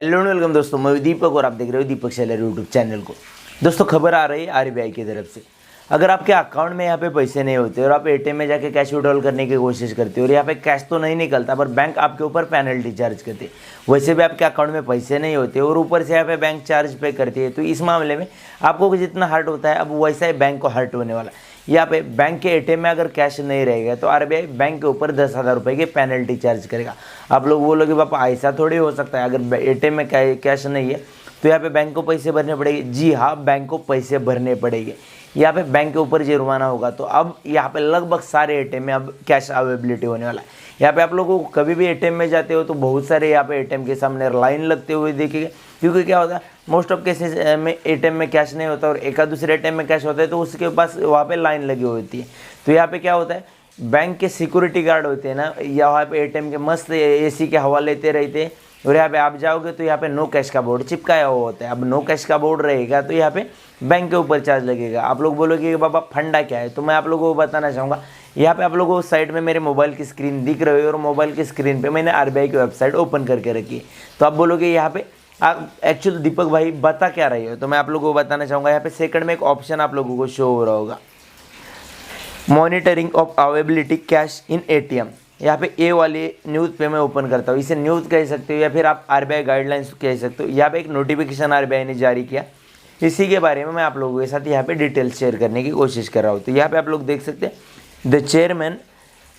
Hello welcome दोस्तों, मैं दीपक और आप देख रहे हो दीपक शेलर यूट्यूब चैनल को। दोस्तों खबर आ रही है आरबीआई की तरफ से, अगर आपके अकाउंट में यहाँ पे पैसे नहीं होते और आप एटीएम में जाके कैश विड्रॉल करने की कोशिश करते हो और यहाँ पे कैश तो नहीं निकलता पर बैंक आपके ऊपर पेनल्टी चार्ज करती है, वैसे भी आपके अकाउंट में पैसे नहीं होते और ऊपर से यहाँ पे बैंक चार्ज पे करती है, तो इस मामले में आपको जितना हर्ट होता है अब वैसा ही बैंक को हर्ट होने वाला है। यहाँ पे बैंक के एटीएम में अगर कैश नहीं रहेगा तो आरबीआई बैंक के ऊपर 10,000 रुपये की पेनल्टी चार्ज करेगा। आप लोग बोलोगे पापा ऐसा थोड़ी हो सकता है, अगर एटीएम में कैश नहीं है तो यहाँ पे बैंक को पैसे भरने पड़ेंगे। जी हाँ, बैंक को पैसे भरने पड़ेंगे, यहाँ पे बैंक के ऊपर जुर्माना होगा। तो अब यहाँ पे लगभग सारे एटीएम में अब कैश अवेलेबिलिटी होने वाला है। यहाँ पे आप लोगों को कभी भी एटीएम में जाते हो तो बहुत सारे यहाँ पे एटीएम के सामने लाइन लगते हुए देखेंगे, क्योंकि क्या होता है मोस्ट ऑफ केसेस में एटीएम में कैश नहीं होता और एक दूसरे एटीएम में कैश होता है तो उसके पास वहाँ पे लाइन लगी होती है। तो यहाँ पे क्या होता है, बैंक के सिक्योरिटी गार्ड होते हैं ना, यहाँ पे एटीएम के मस्त एसी के हवा लेते रहते हैं और यहाँ पे आप जाओगे तो यहाँ पे नो कैश का बोर्ड चिपकाया हुआ होता है। अब नो कैश का बोर्ड रहेगा तो यहाँ पे बैंक के ऊपर चार्ज लगेगा। आप लोग बोलोगे कि बाबा फंडा क्या है, तो मैं आप लोगों को बताना चाहूँगा। यहाँ पे आप लोगों को साइड में मेरे मोबाइल की स्क्रीन दिख रही है और मोबाइल की स्क्रीन पे मैंने आरबीआई की वेबसाइट ओपन करके रखी है। तो आप बोलोगे यहाँ पे आप एक्चुअली दीपक भाई बता क्या रहे हो, तो मैं आप लोगों को बताना चाहूँगा। यहाँ पे सेकंड में एक ऑप्शन आप लोगों को शो हो रहा होगा, monitoring of availability cash in ATM. यहाँ पे ए वाली न्यूज़ पे मैं ओपन करता हूँ, इसे न्यूज़ कह सकते हो या फिर आप आरबीआई गाइडलाइंस कह सकते हो। यहाँ पे एक नोटिफिकेशन आरबीआई ने जारी किया, इसी के बारे में मैं आप लोगों के साथ यहाँ पे डिटेल्स शेयर करने की कोशिश कर रहा हूँ। तो यहाँ पे आप लोग देख सकते हैं the chairman,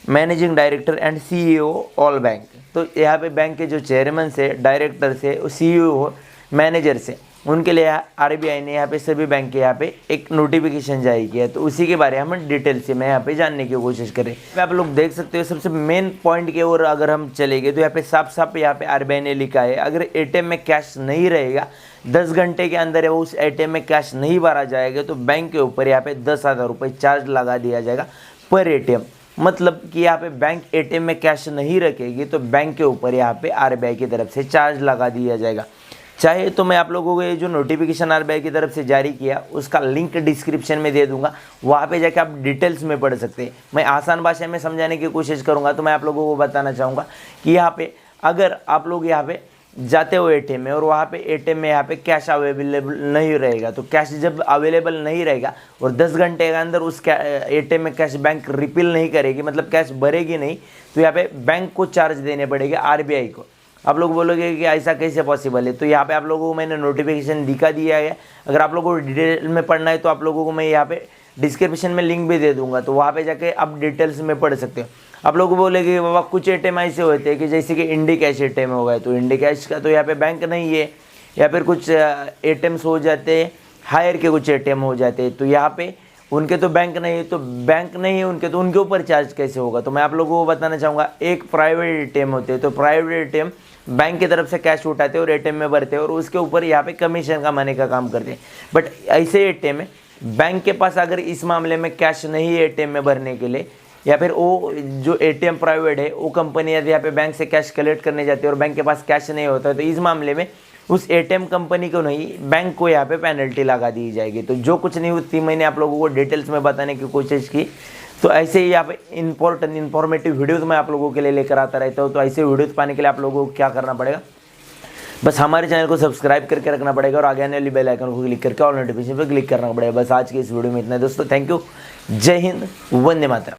managing director and CEO all bank. तो यहाँ पे बैंक के जो चेयरमैन से, डायरेक्टर से, सीईओ, मैनेजर से, उनके लिए आरबीआई ने यहाँ पे सभी बैंक के यहाँ पे एक नोटिफिकेशन जारी किया। तो उसी के बारे में हम डिटेल से मैं यहाँ पे जानने की कोशिश करें। आप लोग देख सकते हो सबसे मेन पॉइंट की ओर अगर हम चलेंगे तो यहाँ पे साफ साफ यहाँ पे आरबीआई ने लिखा है, अगर एटीएम में कैश नहीं रहेगा 10 घंटे के अंदर उस एटीएम में कैश नहीं भरा जाएगा तो बैंक के ऊपर यहाँ पे 10,000 रुपये चार्ज लगा दिया जाएगा पर एटीएम। मतलब कि यहाँ पे बैंक एटीएम में कैश नहीं रखेगी तो बैंक के ऊपर यहाँ पे आरबीआई की तरफ से चार्ज लगा दिया जाएगा। चाहे तो मैं आप लोगों को ये जो नोटिफिकेशन आरबीआई की तरफ से जारी किया उसका लिंक डिस्क्रिप्शन में दे दूंगा, वहाँ पे जाके आप डिटेल्स में पढ़ सकते हैं। मैं आसान भाषा में समझाने की कोशिश करूँगा। तो मैं आप लोगों को बताना चाहूँगा कि यहाँ पे अगर आप लोग यहाँ पे जाते हो एटीएम में और वहाँ पे एटीएम में यहाँ पे कैश अवेलेबल नहीं रहेगा, तो कैश जब अवेलेबल नहीं रहेगा और 10 घंटे के अंदर उस एटीएम में कैश बैंक रिफिल नहीं करेगी, मतलब कैश भरेगी नहीं, तो यहाँ पे बैंक को चार्ज देने पड़ेगा आरबीआई को। आप लोग बोलोगे कि ऐसा कैसे पॉसिबल है, तो यहाँ पे आप लोगों को मैंने नोटिफिकेशन दिखा दिया है। अगर आप लोगों को डिटेल में पढ़ना है तो आप लोगों को मैं यहाँ पे डिस्क्रिप्शन में लिंक भी दे दूंगा, तो वहाँ पे जाके आप डिटेल्स में पढ़ सकते हो। आप लोग बोलेंगे बाबा कुछ एटीएम ऐसे होते हैं कि जैसे कि इंडी कैश एटीएम हो गए, तो इंडी कैश का तो यहाँ पे बैंक नहीं है, या फिर कुछ एटीएम्स हो जाते हैं हायर के, कुछ एटीएम हो जाते हैं तो यहाँ पे उनके तो बैंक नहीं है, तो बैंक नहीं है उनके, तो उनके ऊपर चार्ज कैसे होगा। तो मैं आप लोगों को बताना चाहूँगा, एक प्राइवेट एटीएम होते हैं, तो प्राइवेट एटीएम बैंक की तरफ से कैश उठाते हैं और एटीएम में भरते हैं और उसके ऊपर यहाँ पे कमीशन कमाने का काम करते हैं। बट ऐसे एटीएम है बैंक के पास अगर इस मामले में कैश नहीं है एटीएम में भरने के लिए, या फिर वो जो एटीएम प्राइवेट है वो कंपनी यदि यहाँ पे बैंक से कैश कलेक्ट करने जाती है और बैंक के पास कैश नहीं होता है, तो इस मामले में उस एटीएम कंपनी को नहीं, बैंक को यहाँ पे पेनल्टी लगा दी जाएगी। तो जो कुछ नहीं हुई मैंने आप लोगों को डिटेल्स में बताने की कोशिश की। तो ऐसे ही यहाँ पे इन्फॉर्मेटिव वीडियोज़ मैं आप लोगों के लिए लेकर आता रहता हूँ। तो ऐसे वीडियोज़ पाने के लिए आप लोगों को क्या करना पड़ेगा, बस हमारे चैनल को सब्सक्राइब करके रखना पड़ेगा और आगे आने वाली बेल आइकन को क्लिक करके ऑल नोटिफिकेशन पर क्लिक करना पड़ेगा। बस आज की इस वीडियो में इतना है दोस्तों, थैंक यू, जय हिंद, वंदे मातरम।